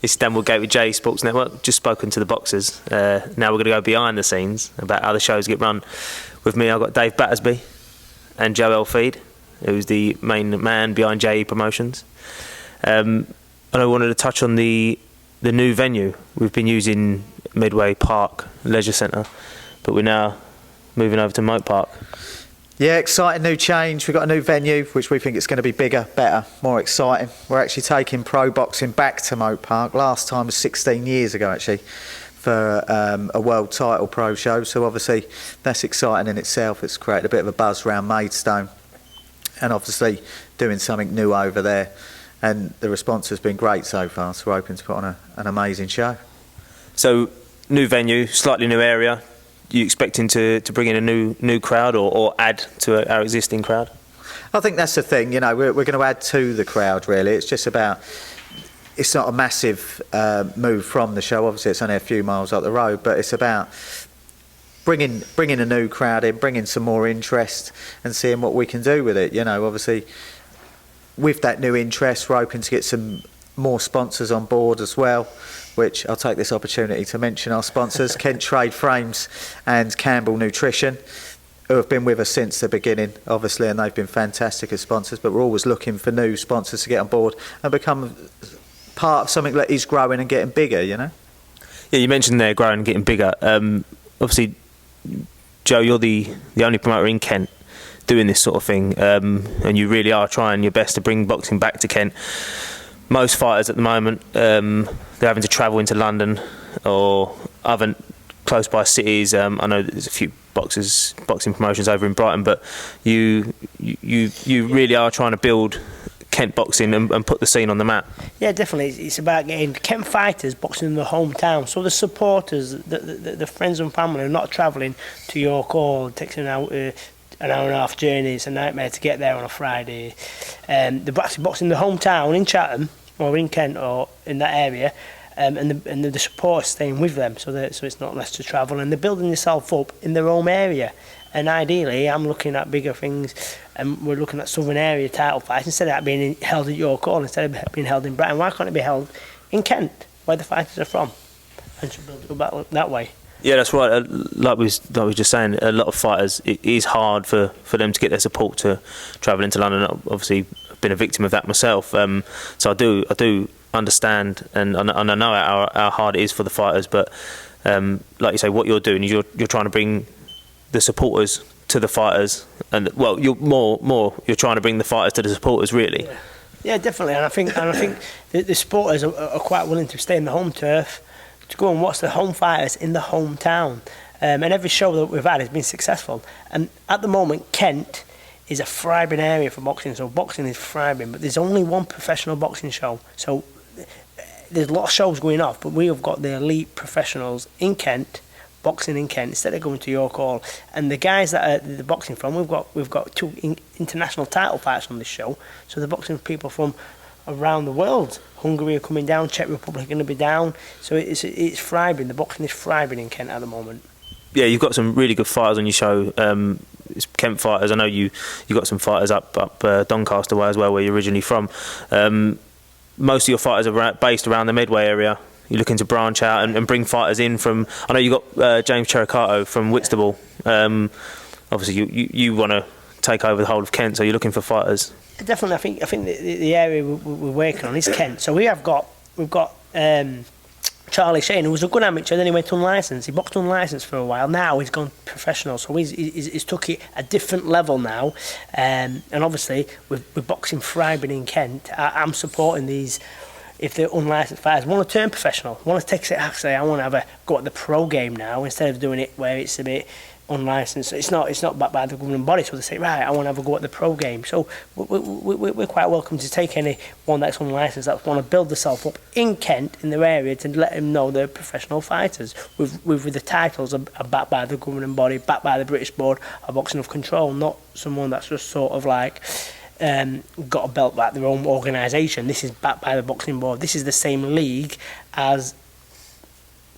It's Dan Woodgate with J Sports Network. Just spoken to the boxers. Now we're going to go behind the scenes about how the shows get run. With me, I've got Dave Battersby and Joe Elfidh, who's the main man behind JE Promotions. And I wanted to touch on the new venue. We've been using Mote Park Leisure Centre, but we're now moving over to Mote Park. Yeah, exciting new change. We've got a new venue, which we think it's going to be bigger, better, more exciting. We're actually taking pro boxing back to Mote Park. Last time was 16 years ago, actually, for a world title pro show. So obviously that's exciting in itself. It's created a bit of a buzz around Maidstone, and obviously doing something new over there. And the response has been great so far. So we're hoping to put on an amazing show. So new venue, slightly new area. You expecting to bring in a new crowd or add to our existing crowd? I think that's the thing. You know, we're going to add to the crowd. Really, it's just about. It's not a massive move from the show. Obviously, it's only a few miles up the road, but it's about bringing a new crowd in, bringing some more interest, and seeing what we can do with it. You know, obviously, with that new interest, we're hoping to get some more sponsors on board as well, which I'll take this opportunity to mention our sponsors, Kent Trade Frames and Campbell Nutrition, who have been with us since the beginning, obviously, and they've been fantastic as sponsors, but we're always looking for new sponsors to get on board and become part of something that is growing and getting bigger, you know? Yeah, you mentioned they're growing and getting bigger. Obviously, Joe, you're the only promoter in Kent doing this sort of thing, and you really are trying your best to bring boxing back to Kent. Most fighters at the moment, they're having to travel into London or other close by cities. I know there's a few boxing promotions over in Brighton, but you really are trying to build Kent boxing and put the scene on the map. Yeah, definitely. It's about getting Kent fighters boxing in the hometown. So the supporters, the friends and family are not travelling to York Hall. It takes an hour and a half journey. It's a nightmare to get there on a Friday. They're actually boxing in the hometown in Chatham or in Kent or in that area, and the support staying with them, so it's not less to travel, and they're building themselves up in their own area. And ideally, I'm looking at bigger things, and we're looking at Southern area title fights instead of that being held at York Hall, instead of being held in Brighton. Why can't it be held in Kent, where the fighters are from, and should build it up that way? Yeah, that's right. Like we were just saying, a lot of fighters, it is hard for them to get their support to travel into London. Obviously, I've been a victim of that myself. So I do understand, and I know how hard it is for the fighters. But like you say, what you're doing is you're trying to bring the supporters to the fighters, and well, you're you're trying to bring the fighters to the supporters, really. Yeah, definitely. And I think the supporters are quite willing to stay in the home turf, to go and watch the home fighters in the hometown. And every show that we've had has been successful. And at the moment, Kent is a thriving area for boxing. So boxing is thriving, but there's only one professional boxing show. So there's a lot of shows going off, but we have got the elite professionals in Kent, boxing in Kent, instead of going to York Hall. And the guys that are the boxing from, we've got two international title fights on this show. So the boxing people from around the world. Hungary are coming down, Czech Republic are going to be down. So it's thriving. The boxing is thriving in Kent at the moment. Yeah, you've got some really good fighters on your show. It's Kent fighters. I know you got some fighters up Doncaster way as well, where you're originally from. Most of your fighters are based around the Medway area. You're looking to branch out and bring fighters in from. I know you got James Chericato from Whitstable. Obviously, you want to take over the whole of Kent, so you're looking for fighters. Definitely, I think the area we're working on is Kent. So we've got Charlie Shane, who was a good amateur, then he went unlicensed. He boxed unlicensed for a while. Now he's gone professional, so he's took it a different level now. And obviously, with boxing thriving in Kent, I'm supporting these. If they're unlicensed fighters want to turn professional, want to take it, actually, I want to have a go at the pro game now instead of doing it where it's a bit unlicensed. It's not backed by the governing body, so they say, right, I want to have a go at the pro game. So we're quite welcome to take anyone that's unlicensed that want to build themselves up in Kent, in their area, to let them know they're professional fighters with the titles are backed by the governing body, backed by the British Board of Boxing of Control, not someone that's just sort of like got a belt by their own organisation. This is backed by the boxing board. This is the same league as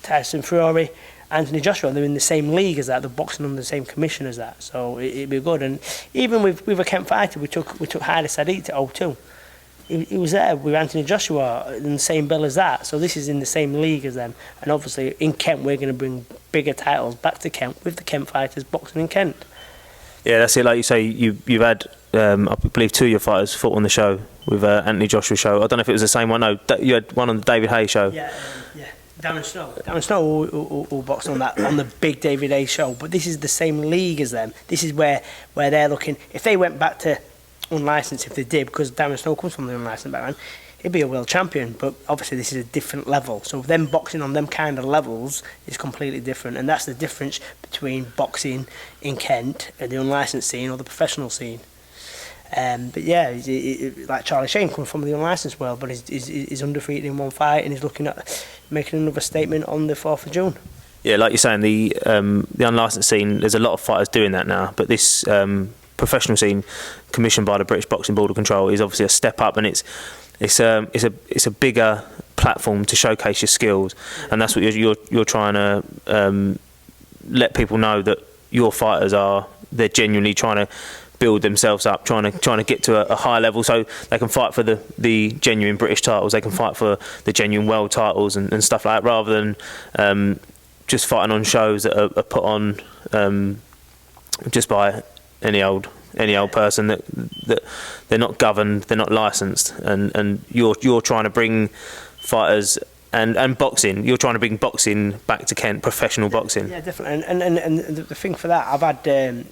Tyson Fury, Anthony Joshua. They're in the same league as that. They're boxing under the same commission as that. So it'd be good. And even with a Kent fighter, we took Haida Sadiq to 0-2. he was there with Anthony Joshua in the same bill as that. So this is in the same league as them. And obviously in Kent, we're going to bring bigger titles back to Kent with the Kent fighters boxing in Kent. Yeah, that's it. Like you say, you've had, I believe, 2 of your fighters fought on the show with Anthony Joshua show. I don't know if it was the same one. No, you had one on the David Hay show. Yeah. Darren Snow. Darren Snow will box on the big David Hay show. But this is the same league as them. This is where they're looking. If they went back to unlicensed, if they did, because Darren Snow comes from the unlicensed background, he'd be a world champion. But obviously this is a different level. So them boxing on them kind of levels is completely different. And that's the difference between boxing in Kent and the unlicensed scene or the professional scene. But yeah, like Charlie Shane comes from the unlicensed world, but he's undefeated in one fight and he's looking at making another statement on the 4th of June. Yeah, like you're saying, the unlicensed scene, there's a lot of fighters doing that now, but this professional scene, commissioned by the British Boxing Board of Control, is obviously a step up, and it's a bigger platform to showcase your skills, and that's what you're trying to let people know, that your fighters they're genuinely trying to build themselves up, trying to get to a high level, so they can fight for the genuine British titles, they can fight for the genuine world titles and stuff like that, rather than just fighting on shows that are put on just by any old person, that they're not governed, they're not licensed, and you're trying to bring fighters and boxing. You're trying to bring boxing back to Kent, professional boxing. Yeah, definitely. And the thing for that, I've had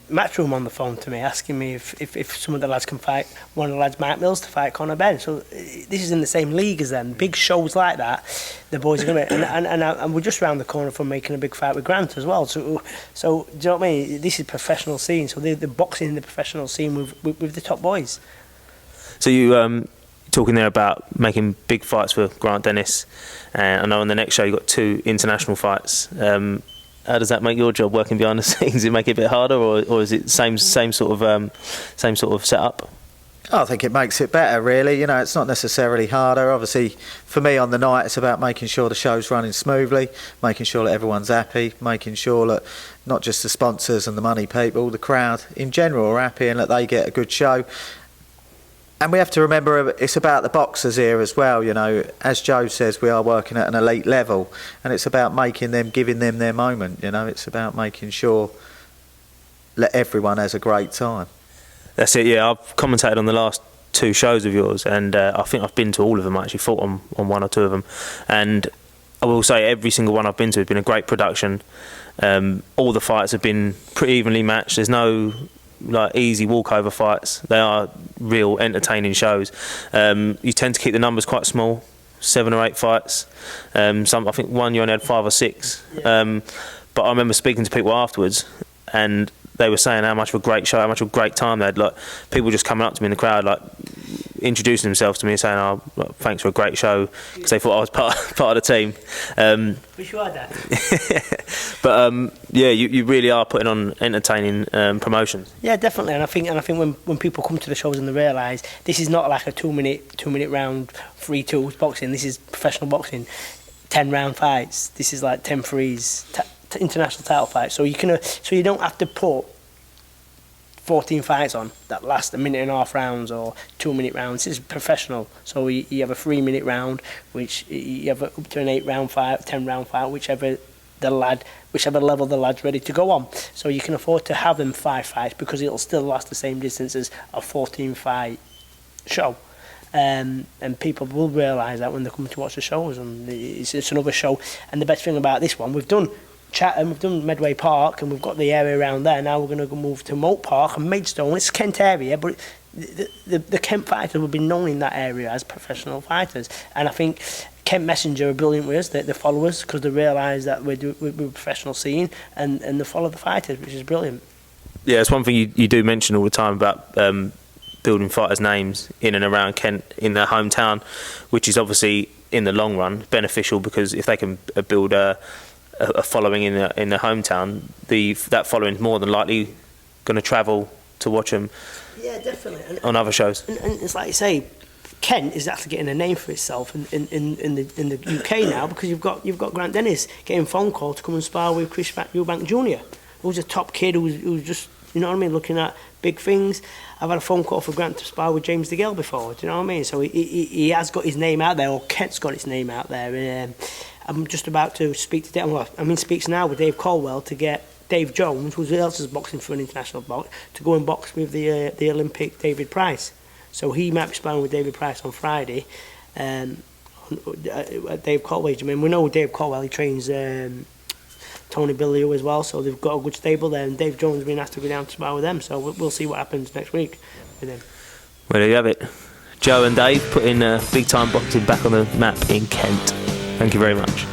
Matchroom on the phone to me asking me if some of the lads can fight one of the lads, Mark Mills, to fight Conor Benn. So this is in the same league as them. Big shows like that, the boys are going to. And we're just round the corner from making a big fight with Grant as well. So do you know what I mean? This is professional scene. So they're boxing in the professional scene with the top boys. So you talking there about making big fights for Grant Dennis. I know on the next show you got 2 international fights. How does that make your job working behind the scenes? Does it make it a bit harder, or is it same sort of setup? I think it makes it better, really. You know, it's not necessarily harder. Obviously, for me on the night, it's about making sure the show's running smoothly, making sure that everyone's happy, making sure that not just the sponsors and the money people, the crowd in general are happy and that they get a good show. And we have to remember it's about the boxers here as well, you know. As Joe says, we are working at an elite level, and it's about giving them their moment, you know. It's about making sure that everyone has a great time. That's it, yeah. I've commentated on the last 2 shows of yours, and I think I've been to all of them. I actually fought on 1 or 2 of them. And I will say every single one I've been to has been a great production. All the fights have been pretty evenly matched. There's no easy walkover fights. They are real entertaining shows. You tend to keep the numbers quite small, 7 or 8 fights. I think one you only had 5 or 6. Yeah. But I remember speaking to people afterwards, and they were saying how much of a great show, how much of a great time they had. Like, people just coming up to me in the crowd, introducing themselves to me and saying, "Oh, thanks for a great show," because they thought I was part of the team. Wish you had that. But yeah, you really are putting on entertaining promotions. Yeah, definitely. And I think when people come to the shows and they realise this is not like a 2 minute round 3-2 boxing. This is professional boxing, 10-round fights. This is like 10 threes, international title fights. So you don't have to put 14 fights on that last 1.5 rounds or 2 minute rounds. This is professional. So you have a 3 minute round, which you have up to an 8-round fight, 10-round fight, whichever level the lad's ready to go on. So you can afford to have them 5 fights because it'll still last the same distance as a 14-fight show. And people will realise that when they come to watch the shows, and it's another show. And the best thing about this one, we've done Chatham, we've done Medway Park, and we've got the area around there. Now we're going to move to Mote Park and Maidstone. It's Kent area, but the Kent fighters will be known in that area as professional fighters. And I think Kent Messenger are brilliant with us, the followers, because they realise that we're a professional scene, and they follow the fighters, which is brilliant. Yeah, it's one thing you do mention all the time about building fighters' names in and around Kent in their hometown, which is obviously in the long run beneficial, because if they can build a following in their hometown, that following is more than likely going to travel to watch them. Yeah, definitely. On other shows. And it's like you say, Kent is actually getting a name for itself in the UK now, because you've got Grant Dennis getting a phone call to come and spar with Chris Eubank Jr., who's a top kid who's just You know what I mean? Looking at big things. I've had a phone call for Grant to spar with James DeGale before. Do you know what I mean? So he has got his name out there, or Kent's got his name out there. And I'm just about to speak to Dave. Well, speaks now with Dave Colwell to get Dave Jones, who else is boxing for an international box, to go and box with the Olympic David Price. So he might be sparring with David Price on Friday. Dave Colwell, I mean, we know Dave Colwell, he trains Tony Billio as well, so they've got a good stable there, and Dave Jones has been asked to go down to spar with them, so we'll see what happens next week with him. Well, there you have it. Joe and Dave putting big time boxing back on the map in Kent. Thank you very much.